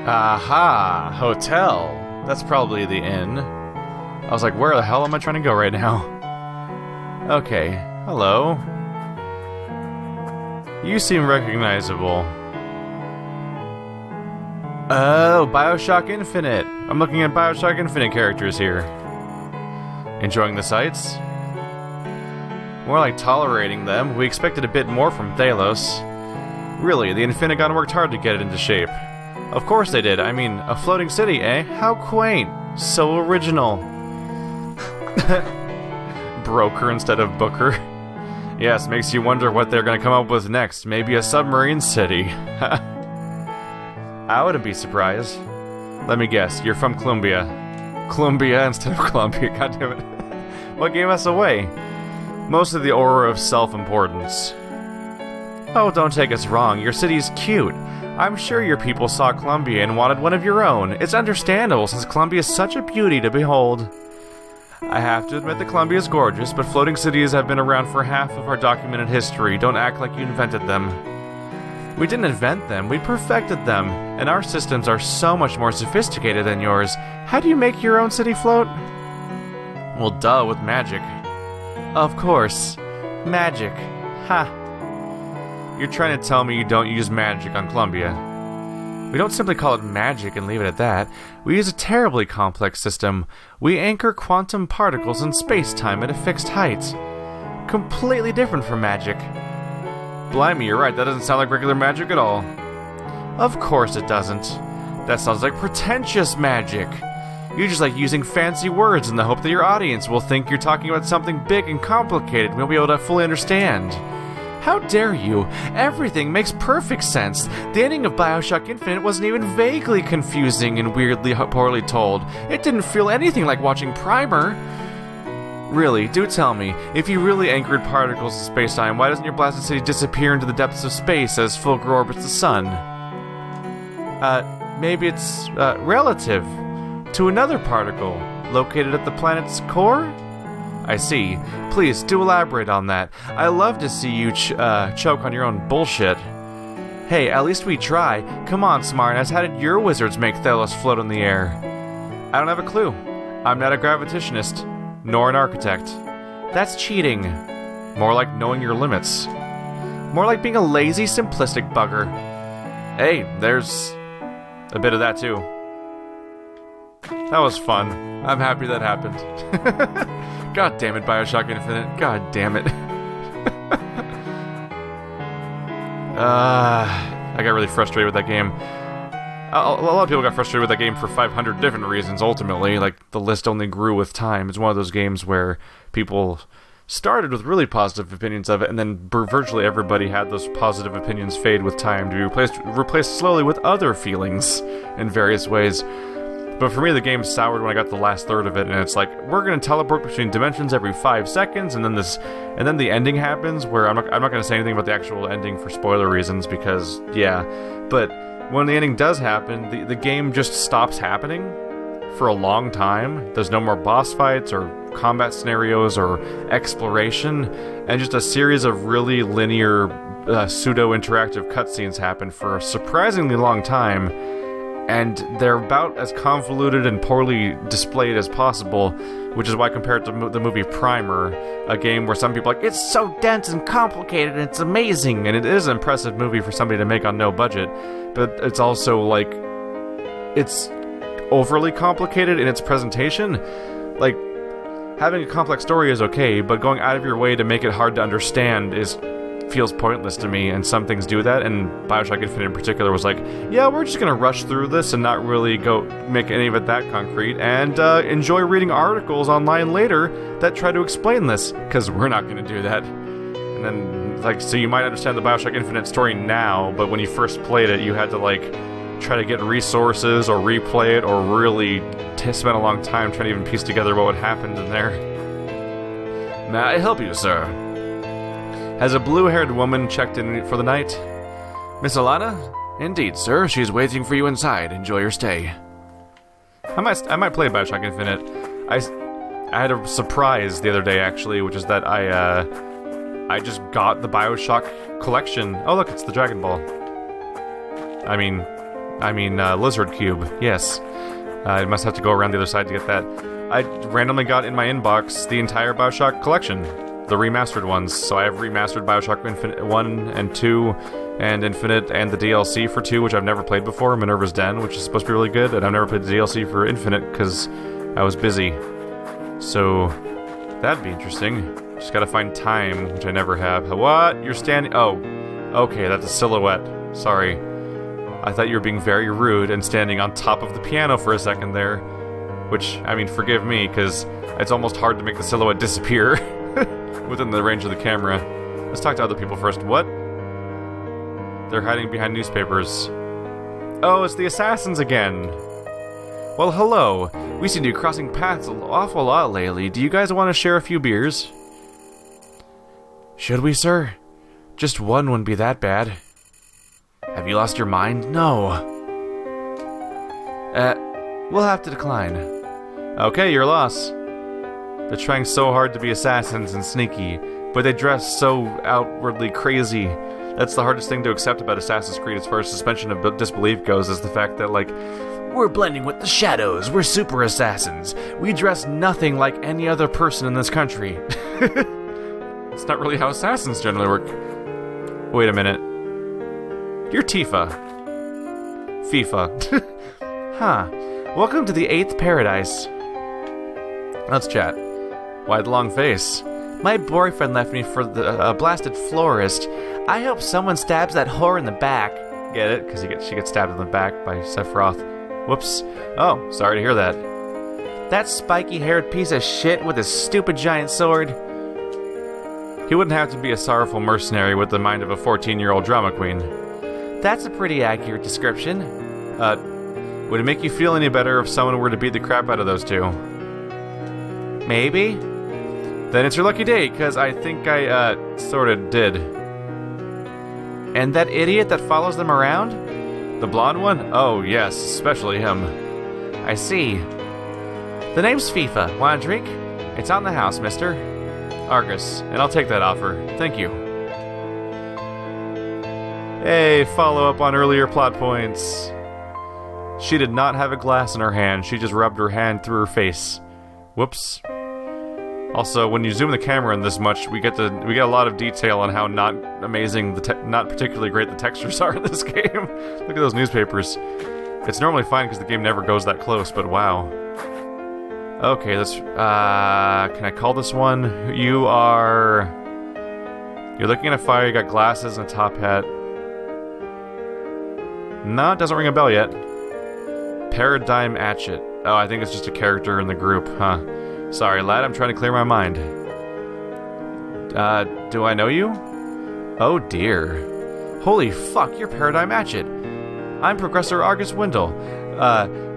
Aha! Hotel. That's probably the inn. I was like, where the hell am I trying to go right now? Okay, hello. You seem recognizable. Oh, BioShock Infinite. I'm looking at BioShock Infinite characters here. Enjoying the sights? More like tolerating them. We expected a bit more from Thalos. Really, the Infinigon worked hard to get it into shape. Of course they did. I mean, a floating city, eh? How quaint. So original. Broker instead of Booker. Yes, makes you wonder what they're gonna come up with next. Maybe a submarine city. I wouldn't be surprised. Let me guess, you're from Columbia. Columbia instead of Columbia, goddammit. What gave us away? Most of the aura of self-importance. Oh, don't take us wrong, your city's cute. I'm sure your people saw Columbia and wanted one of your own. It's understandable since Columbia is such a beauty to behold. I have to admit that Columbia is gorgeous, but floating cities have been around for half of our documented history. Don't act like you invented them. We didn't invent them, we perfected them, and our systems are so much more sophisticated than yours. How do you make your own city float? Well, duh, with magic. Of course. Magic. Ha. You're trying to tell me you don't use magic on Columbia. We don't simply call it magic and leave it at that. We use a terribly complex system. We anchor quantum particles in space-time at a fixed height. Completely different from magic. Blimey, you're right, that doesn't sound like regular magic at all. Of course it doesn't. That sounds like pretentious magic. You just like using fancy words in the hope that your audience will think you're talking about something big and complicated and we'll be able to fully understand. How dare you? Everything makes perfect sense. The ending of BioShock Infinite wasn't even vaguely confusing and weirdly poorly told. It didn't feel anything like watching Primer. Really, do tell me, if you really anchored particles in space-time, why doesn't your blasted city disappear into the depths of space as Fulgur orbits the sun? Maybe it's, relative to another particle located at the planet's core? I see. Please, do elaborate on that. I love to see you choke on your own bullshit. Hey, at least we try. Come on, smartass, how did your wizards make Thalos float in the air? I don't have a clue. I'm not a gravitationist, nor an architect. That's cheating. More like knowing your limits. More like being a lazy, simplistic bugger. Hey, there's a bit of that too. That was fun. I'm happy that happened. God damn it, BioShock Infinite. God damn it. I got really frustrated with that game. A lot of people got frustrated with that game for 500 different reasons, ultimately. Like, the list only grew with time. It's one of those games where people started with really positive opinions of it, and then virtually everybody had those positive opinions fade with time to be replaced slowly with other feelings in various ways. But for me, the game soured when I got the last third of it, and it's like, we're going to teleport between dimensions every 5 seconds, and then the ending happens, where I'm not going to say anything about the actual ending for spoiler reasons, because, yeah. But when the ending does happen, the game just stops happening for a long time. There's no more boss fights, or combat scenarios, or exploration, and just a series of really linear, pseudo-interactive cutscenes happen for a surprisingly long time. And they're about as convoluted and poorly displayed as possible, which is why I compare it to the movie Primer, a game where some people are like, it's so dense and complicated and it's amazing, and it is an impressive movie for somebody to make on no budget, but it's also like, it's overly complicated in its presentation. Like, having a complex story is okay, but going out of your way to make it hard to understand feels pointless to me, and some things do that, and BioShock Infinite in particular was like, yeah, we're just gonna rush through this and not really go make any of it that concrete, and enjoy reading articles online later that try to explain this, because we're not gonna do that. And then, like, so you might understand the BioShock Infinite story now, but when you first played it, you had to, like, try to get resources, or replay it, or really spend a long time trying to even piece together what happened in there. May I help you, sir? Has a blue-haired woman checked in for the night? Miss Alana? Indeed, sir. She's waiting for you inside. Enjoy your stay. I might play BioShock Infinite. I had a surprise the other day, actually, which is that I just got the BioShock collection. Oh, look, it's the Dragon Ball. I mean, Lizard Cube. Yes. I must have to go around the other side to get that. I randomly got in my inbox the entire Bioshock collection. The remastered ones. So I have remastered Bioshock Infinite 1 and 2 and Infinite and the DLC for 2, which I've never played before, Minerva's Den, which is supposed to be really good, and I've never played the DLC for Infinite because I was busy. So that'd be interesting. Just gotta find time, which I never have. What? You're standing... Oh. Okay, that's a silhouette. Sorry. I thought you were being very rude and standing on top of the piano for a second there. Which, forgive me, because it's almost hard to make the silhouette disappear within the range of the camera. Let's talk to other people first. What? They're hiding behind newspapers. Oh, it's the assassins again. Well, hello. We seem to be crossing paths an awful lot lately. Do you guys want to share a few beers? Should we, sir? Just one wouldn't be that bad. Have you lost your mind? No. We'll have to decline. Okay, your loss. They're trying so hard to be assassins and sneaky, but they dress so outwardly crazy. That's the hardest thing to accept about Assassin's Creed as far as suspension of disbelief goes, is the fact that, we're blending with the shadows, we're super assassins, we dress nothing like any other person in this country. It's not really how assassins generally work. Wait a minute. You're Tifa. FIFA. Huh. Welcome to the 8th Paradise. Let's chat. Why the long face? My boyfriend left me for the blasted florist. I hope someone stabs that whore in the back. Get it? Because she gets stabbed in the back by Sephiroth. Whoops. Oh, sorry to hear that. That spiky-haired piece of shit with his stupid giant sword. He wouldn't have to be a sorrowful mercenary with the mind of a 14-year-old drama queen. That's a pretty accurate description. Would it make you feel any better if someone were to beat the crap out of those two? Maybe? Then it's your lucky day, because I think I, sorta did. And that idiot that follows them around? The blonde one? Oh, yes, especially him. I see. The name's FIFA. Want a drink? It's on the house, mister. Argus, and I'll take that offer. Thank you. Hey, follow up on earlier plot points. She did not have a glass in her hand. She just rubbed her hand through her face. Whoops. Also, when you zoom the camera in this much, we get a lot of detail on how not amazing, not particularly great the textures are in this game. Look at those newspapers. It's normally fine because the game never goes that close, but wow. Okay, let's, can I call this one? You're looking at a fire, you got glasses and a top hat. No, it doesn't ring a bell yet. Paradigm Hatchet. Oh, I think it's just a character in the group, huh? Sorry, lad, I'm trying to clear my mind. Do I know you? Oh dear. Holy fuck, you're Paradigm Hatchet. I'm Progressor Argus Windell.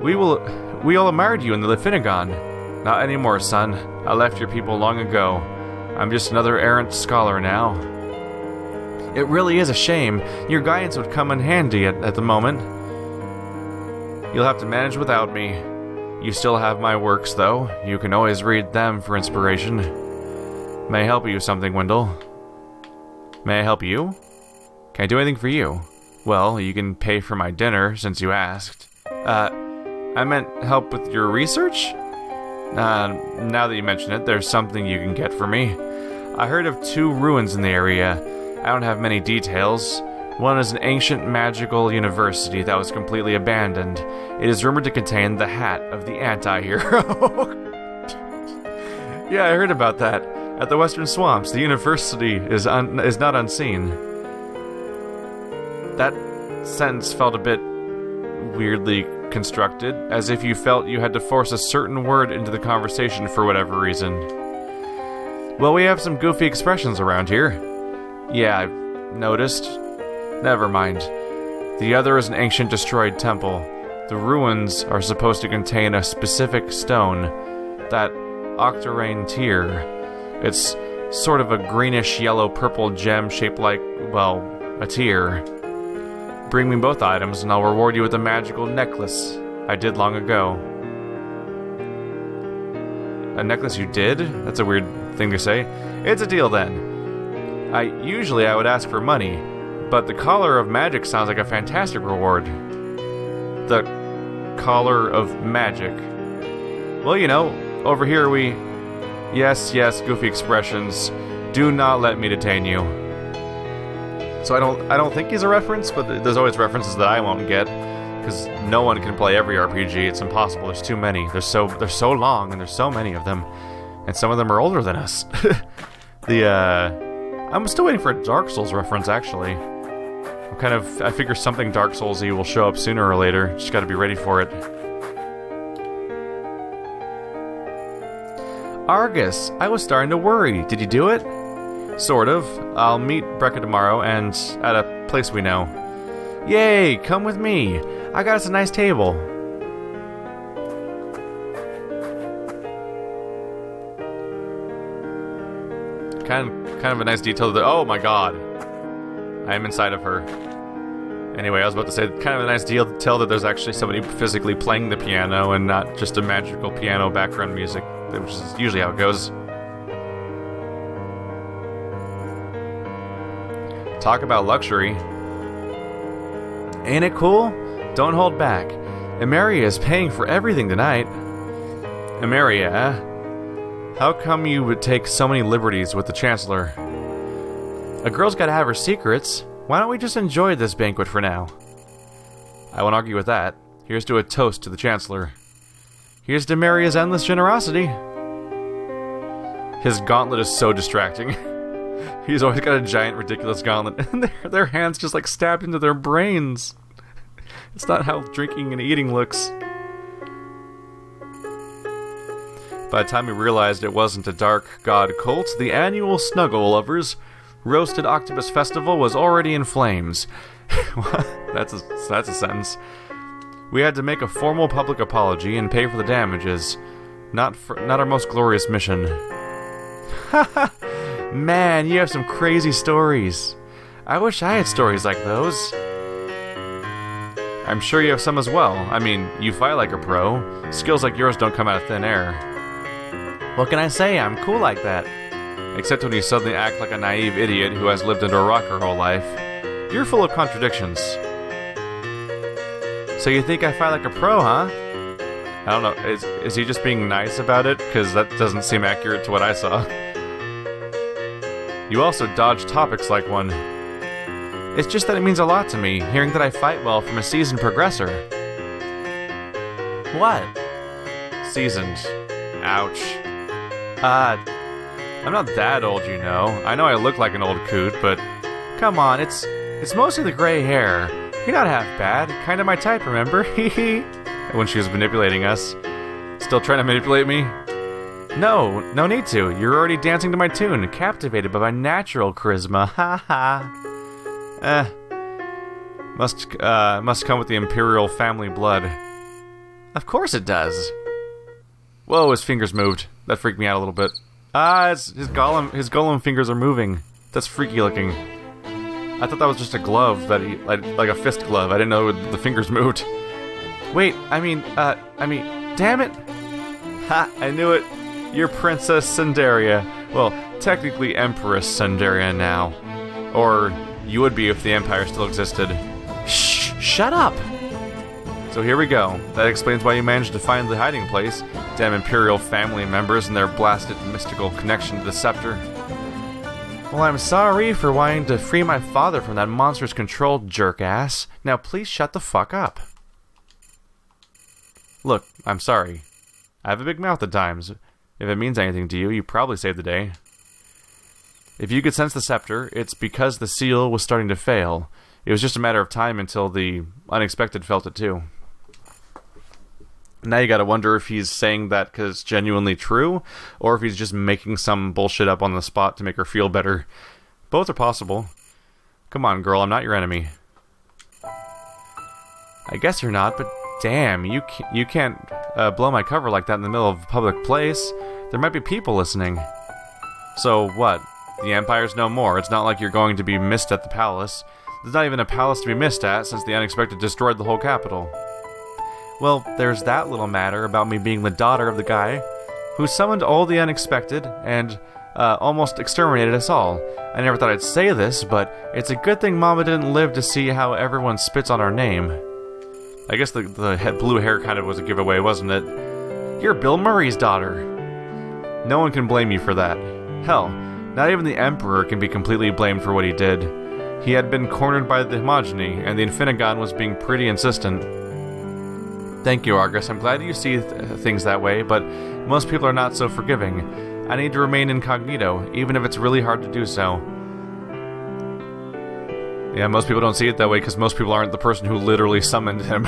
We all admired you in the Lefinigon. Not anymore, son. I left your people long ago. I'm just another errant scholar now. It really is a shame. Your guidance would come in handy at the moment. You'll have to manage without me. You still have my works, though. You can always read them for inspiration. May I help you with something, Windell? May I help you? Can I do anything for you? Well, you can pay for my dinner, since you asked. I meant help with your research? Now that you mention it, there's something you can get for me. I heard of 2 ruins in the area. I don't have many details. One is an ancient magical university that was completely abandoned. It is rumored to contain the hat of the anti-hero. Yeah, I heard about that. At the Western Swamps, the university is not unseen. That sentence felt a bit weirdly constructed, as if you felt you had to force a certain word into the conversation for whatever reason. Well, we have some goofy expressions around here. Yeah, I've noticed. Never mind. The other is an ancient destroyed temple. The ruins are supposed to contain a specific stone, that octarine tear. It's sort of a greenish yellow-purple gem shaped like, well, a tear. Bring me both items and I'll reward you with a magical necklace I did long ago. A necklace you did? That's a weird thing to say. It's a deal then. Usually I would ask for money, but the Collar of Magic sounds like a fantastic reward. the collar of magic. Well, you know, over here we... Yes, goofy expressions. Do not let me detain you. So I don't think he's a reference, but there's always references that I won't get, because no one can play every RPG. It's impossible. There's too many. They're so long, and there's so many of them, and some of them are older than us. I'm still waiting for a Dark Souls reference, actually. I figure something Dark Souls-y will show up sooner or later. Just gotta be ready for it. Argus, I was starting to worry. Did you do it? Sort of. I'll meet Brecca tomorrow, and at a place we know. Yay, come with me. I got us a nice table. Kind of a nice detail that... Oh my god. I am inside of her. Anyway, I was about to say, kind of a nice detail that there's actually somebody physically playing the piano and not just a magical piano background music, which is usually how it goes. Talk about luxury. Ain't it cool? Don't hold back. Emeria is paying for everything tonight. Emeria, how come you would take so many liberties with the Chancellor? A girl's gotta have her secrets. Why don't we just enjoy this banquet for now? I won't argue with that. Here's to a toast to the Chancellor. Here's to Emeria's endless generosity. His gauntlet is so distracting. He's always got a giant, ridiculous gauntlet, and their hands just like stabbed into their brains. It's not how drinking and eating looks. By the time we realized it wasn't a dark god cult, the annual Snuggle Lovers Roasted Octopus Festival was already in flames. That's a sentence. We had to make a formal public apology and pay for the damages. Not our most glorious mission. Man, you have some crazy stories. I wish I had stories like those. I'm sure you have some as well. I mean, you fight like a pro. Skills like yours don't come out of thin air. What can I say? I'm cool like that. Except when you suddenly act like a naive idiot who has lived under a rock her whole life. You're full of contradictions. So you think I fight like a pro, huh? I don't know, is he just being nice about it? Because that doesn't seem accurate to what I saw. You also dodge topics like one. It's just that it means a lot to me, hearing that I fight well from a seasoned progressor. What? Seasoned. Ouch. I'm not that old, you know. I know I look like an old coot, but come on, it's mostly the gray hair. You're not half bad. Kinda my type, remember? Hehe. When she was manipulating us. Still trying to manipulate me? No need to. You're already dancing to my tune, captivated by my natural charisma. Ha ha. Must come with the Imperial family blood. Of course it does. Whoa, his fingers moved. That freaked me out a little bit. His golem fingers are moving. That's freaky looking. I thought that was just a glove that he like a fist glove. I didn't know the fingers moved. Wait, I mean, damn it! Ha! I knew it. You're Princess Sundaria. Well, technically Empress Sundaria now, or you would be if the Empire still existed. Shh! Shut up! So here we go. That explains why you managed to find the hiding place. Damn Imperial family members and their blasted mystical connection to the scepter. Well, I'm sorry for wanting to free my father from that monster's control, jerk-ass. Now please shut the fuck up. Look, I'm sorry. I have a big mouth at times. If it means anything to you, you probably saved the day. If you could sense the scepter, it's because the seal was starting to fail. It was just a matter of time until the unexpected felt it too. Now you gotta wonder if he's saying that because it's genuinely true, or if he's just making some bullshit up on the spot to make her feel better. Both are possible. Come on, girl, I'm not your enemy. I guess you're not, but damn, you can't blow my cover like that in the middle of a public place. There might be people listening. So what? The Empire's no more. It's not like you're going to be missed at the palace. There's not even a palace to be missed at, since the unexpected destroyed the whole capital. Well, there's that little matter about me being the daughter of the guy who summoned all the unexpected and almost exterminated us all. I never thought I'd say this, but it's a good thing Mama didn't live to see how everyone spits on our name. I guess the blue hair kind of was a giveaway, wasn't it? You're Bill Murray's daughter. No one can blame you for that. Hell, not even the Emperor can be completely blamed for what he did. He had been cornered by the Homogeny, and the Infinigon was being pretty insistent. Thank you, Argus. I'm glad you see things that way, but most people are not so forgiving. I need to remain incognito, even if it's really hard to do so. Yeah, most people don't see it that way because most people aren't the person who literally summoned him.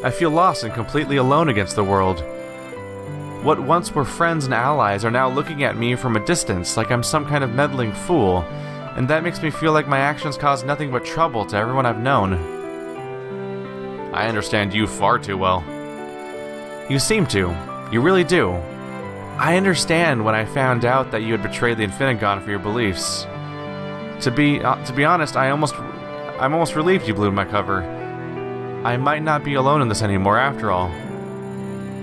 I feel lost and completely alone against the world. What once were friends and allies are now looking at me from a distance like I'm some kind of meddling fool, and that makes me feel like my actions cause nothing but trouble to everyone I've known. I understand you far too well. You seem to. You really do. I understand when I found out that you had betrayed the Infinigon for your beliefs. To be honest, I'm almost relieved you blew my cover. I might not be alone in this anymore after all.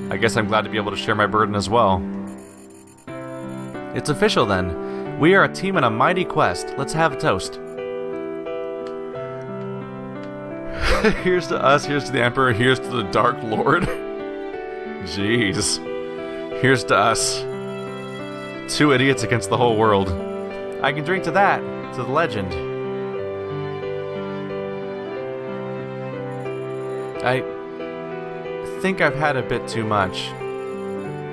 I guess I'm glad to be able to share my burden as well. It's official then. We are a team on a mighty quest. Let's have a toast. Here's to us, here's to the Emperor, here's to the Dark Lord. Jeez. Here's to us. 2 idiots against the whole world. I can drink to that, to the legend. I think I've had a bit too much.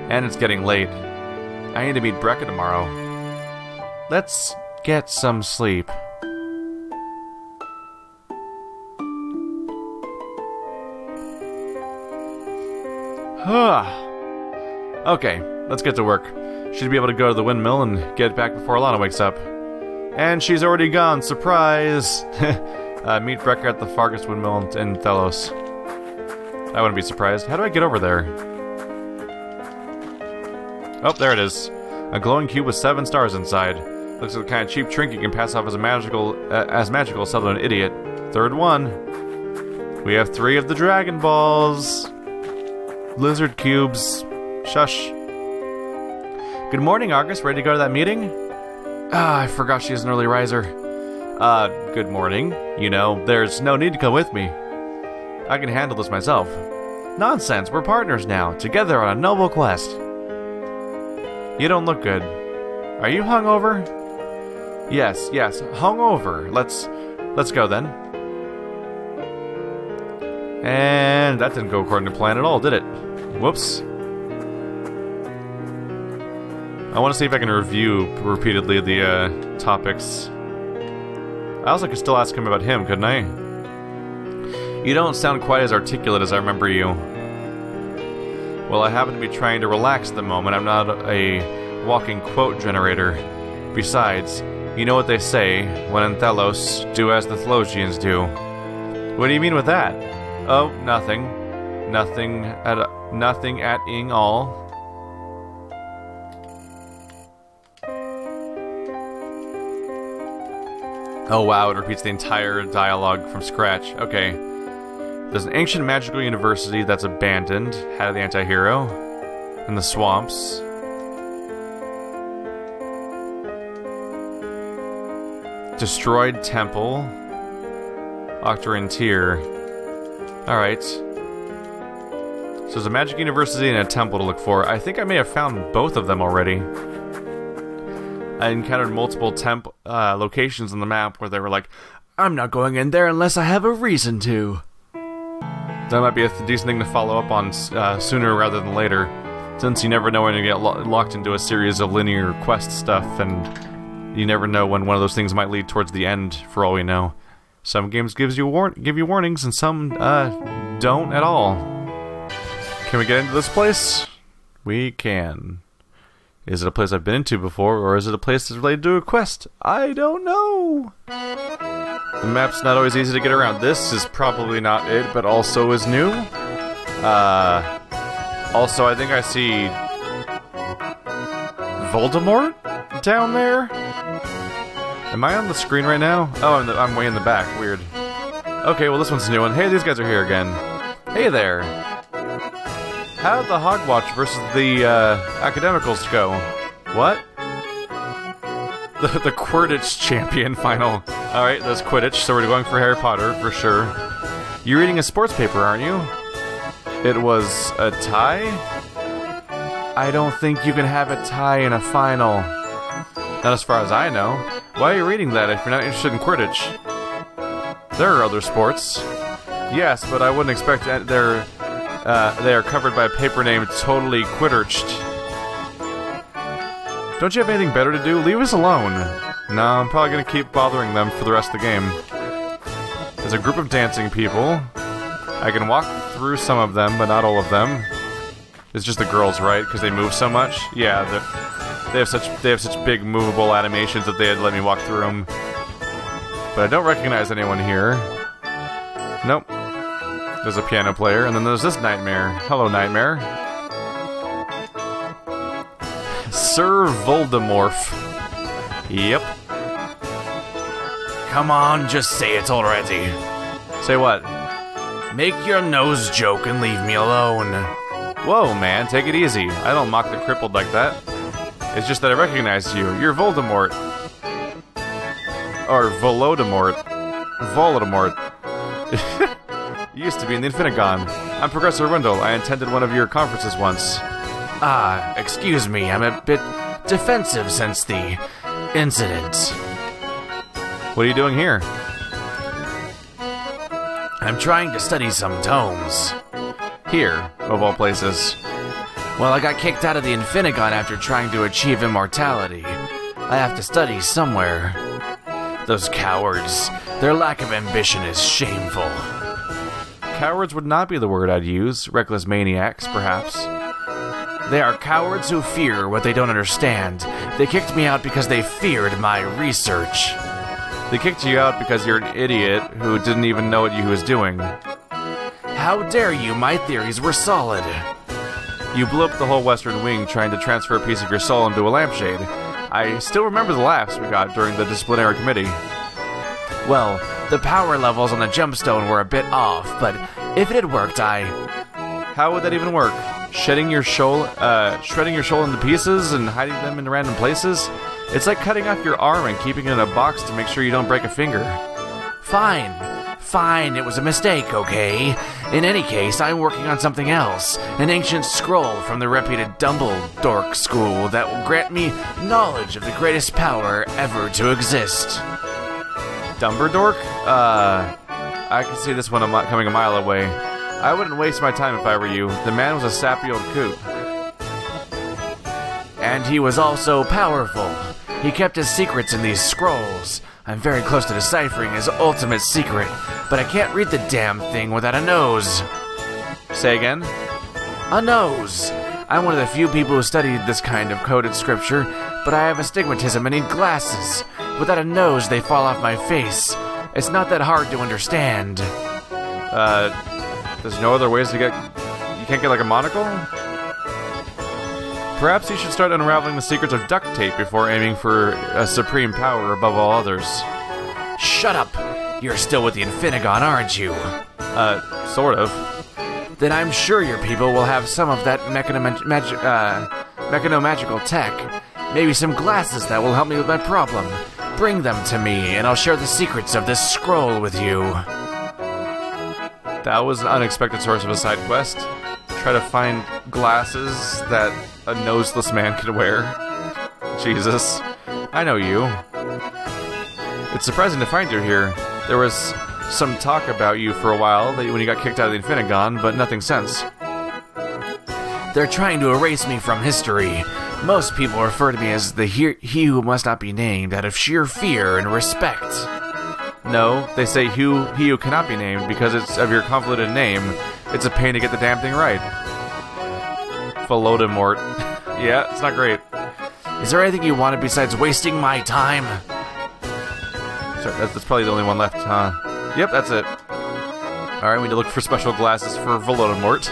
And it's getting late. I need to meet Brecca tomorrow. Let's get some sleep. Okay, let's get to work. Should be able to go to the windmill and get back before Alana wakes up. And she's already gone, surprise! Meet Brecca at the Fargus windmill in Thelos. I wouldn't be surprised. How do I get over there? Oh, there it is. A glowing cube with 7 stars inside. Looks like the kind of cheap trinket you can pass off as magical, sell to an idiot. Third one. We have 3 of the Dragon Balls. Lizard cubes. Shush. Good morning, Argus. Ready to go to that meeting? I forgot she's an early riser. Good morning. You know, there's no need to come with me. I can handle this myself. Nonsense, we're partners now, together on a noble quest. You don't look good. Are you hungover? Yes, hungover. Let's go then. And that didn't go according to plan at all, did it? Whoops. I want to see if I can review repeatedly the topics. I also could still ask him about him, couldn't I? You don't sound quite as articulate as I remember you. Well, I happen to be trying to relax at the moment. I'm not a walking quote generator. Besides, you know what they say, when in Thelos, do as the Thelosians do. What do you mean with that? Oh, nothing. Nothing at ing all. Oh wow, it repeats the entire dialogue from scratch. Okay. There's an ancient magical university that's abandoned, head of the anti-hero, in the swamps. Destroyed temple. Octarine tier. Alright. So there's a magic university and a temple to look for. I think I may have found both of them already. I encountered multiple locations on the map where they were like, I'm not going in there unless I have a reason to. That might be a decent thing to follow up on sooner rather than later, since you never know when you get locked into a series of linear quest stuff, and you never know when one of those things might lead towards the end, for all we know. Some games give you warnings, and some don't at all. Can we get into this place? We can. Is it a place I've been into before, or is it a place that's related to a quest? I don't know! The map's not always easy to get around. This is probably not it, but also is new. Also, I think I see Voldemort down there? Am I on the screen right now? Oh, I'm way in the back. Weird. Okay, well this one's a new one. Hey, these guys are here again. Hey there! How'd the Hogwatch versus the Academicals go? What? The Quidditch champion final. Alright, there's Quidditch, so we're going for Harry Potter, for sure. You're reading a sports paper, aren't you? It was a tie? I don't think you can have a tie in a final. Not as far as I know. Why are you reading that if you're not interested in Quidditch? There are other sports. Yes, but I wouldn't expect that they are covered by a paper named Totally Quidditched. Don't you have anything better to do? Leave us alone. No, I'm probably going to keep bothering them for the rest of the game. There's a group of dancing people. I can walk through some of them, but not all of them. It's just the girls, right? Because they move so much? Yeah, they have such big movable animations that they had to let me walk through them. But I don't recognize anyone here. Nope. There's a piano player, and then there's this nightmare. Hello, nightmare. Sir Voldemort. Yep. Come on, just say it already. Say what? Make your nose joke and leave me alone. Whoa, man, take it easy. I don't mock the crippled like that. It's just that I recognize you. You're Voldemort. Or Volodemort. Voldemort. You used to be in the Infinigon. I'm Professor Windell. I attended one of your conferences once. Excuse me, I'm a bit defensive since the incident. What are you doing here? I'm trying to study some tomes. Here, of all places. Well, I got kicked out of the Infinigon after trying to achieve immortality. I have to study somewhere. Those cowards, their lack of ambition is shameful. Cowards would not be the word I'd use. Reckless maniacs, perhaps. They are cowards who fear what they don't understand. They kicked me out because they feared my research. They kicked you out because you're an idiot who didn't even know what you was doing. How dare you? My theories were solid. You blew up the whole western wing trying to transfer a piece of your soul into a lampshade. I still remember the laughs we got during the disciplinary committee. Well, the power levels on the gemstone were a bit off, but if it had worked, How would that even work? Shredding your soul into pieces and hiding them in random places? It's like cutting off your arm and keeping it in a box to make sure you don't break a finger. Fine, it was a mistake, okay? In any case, I'm working on something else. An ancient scroll from the reputed Dumbledore school that will grant me knowledge of the greatest power ever to exist. Dumbledore? I can see this one coming a mile away. I wouldn't waste my time if I were you. The man was a sappy old coot. And he was also powerful. He kept his secrets in these scrolls. I'm very close to deciphering his ultimate secret, but I can't read the damn thing without a nose. Say again? A nose. I'm one of the few people who studied this kind of coded scripture, but I have astigmatism and need glasses. Without a nose, they fall off my face. It's not that hard to understand. There's no other ways to get... You can't get like a monocle? Perhaps you should start unraveling the secrets of duct tape before aiming for a supreme power above all others. Shut up! You're still with the Infinigon, aren't you? Sort of. Then I'm sure your people will have some of that mechanomagical tech. Maybe some glasses that will help me with my problem. Bring them to me, and I'll share the secrets of this scroll with you. That was an unexpected source of a side quest. Try to find glasses that a noseless man could wear. Jesus. I know you. It's surprising to find you here. There was some talk about you for a while when you got kicked out of the Infinigon, but nothing since. They're trying to erase me from history. Most people refer to me as the he who must not be named out of sheer fear and respect. No, they say he who cannot be named because it's of your convoluted name. It's a pain to get the damn thing right. Volodemort. Yeah, it's not great. Is there anything you wanted besides wasting my time? Sorry, that's probably the only one left, huh? Yep, that's it. Alright, we need to look for special glasses for Volodemort.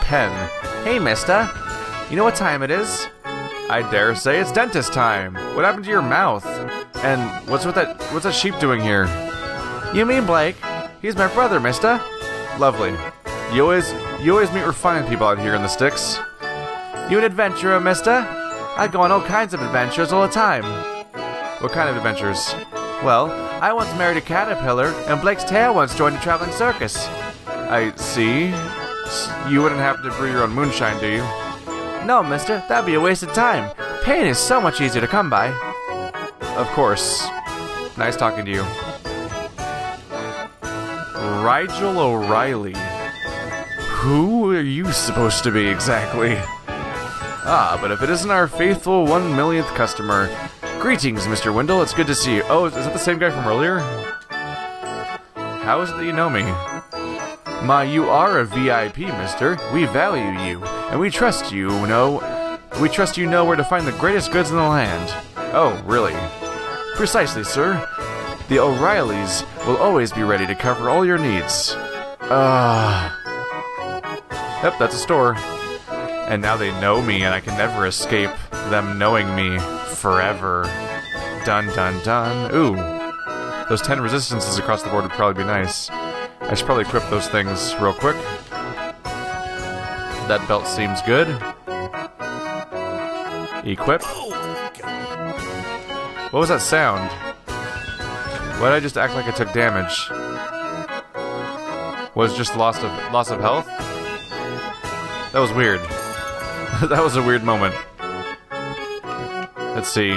Pen. Hey, mister. You know what time it is? I dare say it's dentist time. What happened to your mouth? And what's that sheep doing here? You mean Blake? He's my brother, mister. Lovely. You always meet refined people out here in the sticks. You an adventurer, mister? I go on all kinds of adventures all the time. What kind of adventures? Well, I once married a caterpillar, and Blake's tail once joined a traveling circus. I see. You wouldn't happen to brew your own moonshine, do you? No, mister, that'd be a waste of time. Pain is so much easier to come by. Of course. Nice talking to you. Rigel O'Reilly. Who are you supposed to be exactly? Ah, but if it isn't our faithful 1 millionth customer. Greetings, Mr. Windell. It's good to see you. Oh, is that the same guy from earlier? How is it that you know me? My, you are a VIP, mister. We value you, and we trust you know where to find the greatest goods in the land. Oh, really? Precisely, sir. The O'Reillys will always be ready to cover all your needs. Yep, that's a store. And now they know me, and I can never escape them knowing me forever. Dun dun dun. Ooh. Those 10 resistances across the board would probably be nice. I should probably equip those things real quick. That belt seems good. Equip. What was that sound? Why did I just act like I took damage? Was it just loss of health? That was weird. That was a weird moment. Let's see.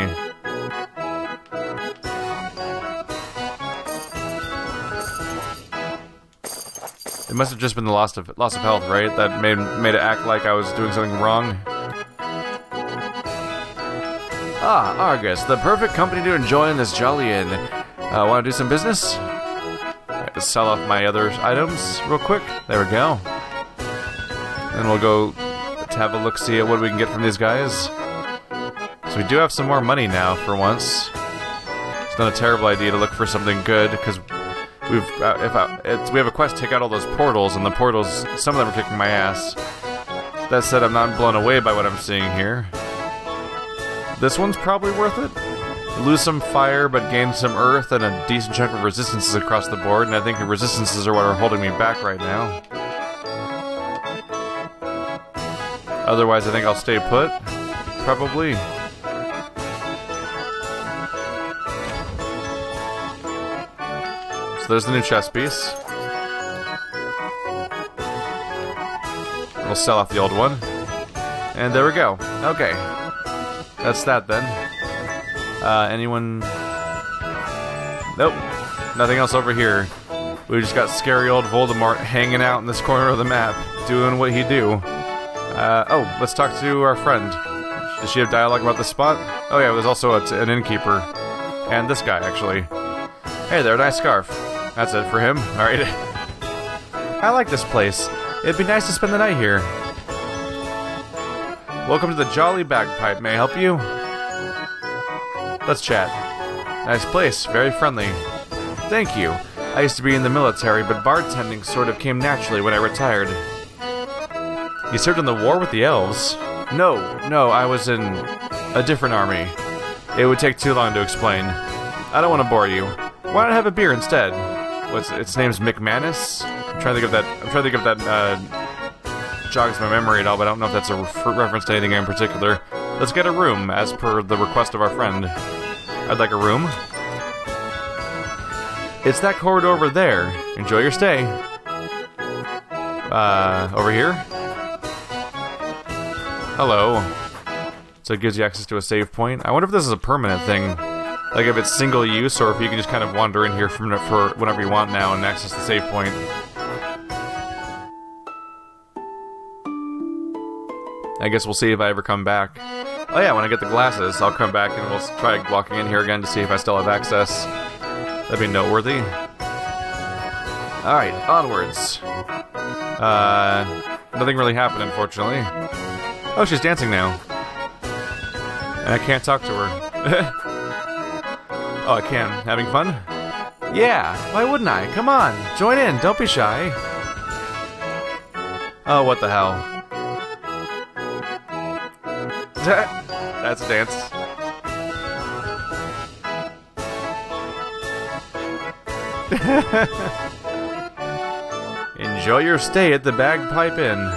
It must have just been the loss of health, right? That made it act like I was doing something wrong. Ah, Argus, the perfect company to enjoy in this jolly inn. Want to do some business? Let's sell off my other items real quick. There we go. And we'll go to have a look-see at what we can get from these guys. So we do have some more money now, for once. It's not a terrible idea to look for something good, because we have a quest to take out all those portals, and the portals, some of them are kicking my ass. That said, I'm not blown away by what I'm seeing here. This one's probably worth it. Lose some fire, but gain some earth and a decent chunk of resistances across the board, and I think the resistances are what are holding me back right now. Otherwise, I think I'll stay put. Probably. So there's the new chess piece. We'll sell off the old one. And there we go. Okay. That's that then. Anyone? Nope. Nothing else over here. We just got scary old Voldemort hanging out in this corner of the map, doing what he do. Oh, let's talk to our friend. Does she have dialogue about the spot? Oh yeah, there's also an innkeeper. And this guy, actually. Hey there, nice scarf. That's it for him. Alright. I like this place. It'd be nice to spend the night here. Welcome to the Jolly Bagpipe. May I help you? Let's chat. Nice place. Very friendly. Thank you. I used to be in the military, but bartending sort of came naturally when I retired. You served in the war with the elves? No, I was in a different army. It would take too long to explain. I don't want to bore you. Why not have a beer instead? Its name's McManus? I'm trying to think of that, jogs my memory at all, but I don't know if that's a reference to anything in particular. Let's get a room, as per the request of our friend. I'd like a room. It's that corridor over there. Enjoy your stay. Over here? Hello. So it gives you access to a save point. I wonder if this is a permanent thing. Like if it's single use, or if you can just kind of wander in here for whenever you want now and access the save point. I guess we'll see if I ever come back. Oh yeah, when I get the glasses, I'll come back and we'll try walking in here again to see if I still have access. That'd be noteworthy. Alright, onwards. Nothing really happened, unfortunately. Oh, she's dancing now. And I can't talk to her. Oh, I can. Having fun? Yeah, why wouldn't I? Come on, join in, don't be shy. Oh, what the hell. That's a dance. Enjoy your stay at the Bagpipe Inn.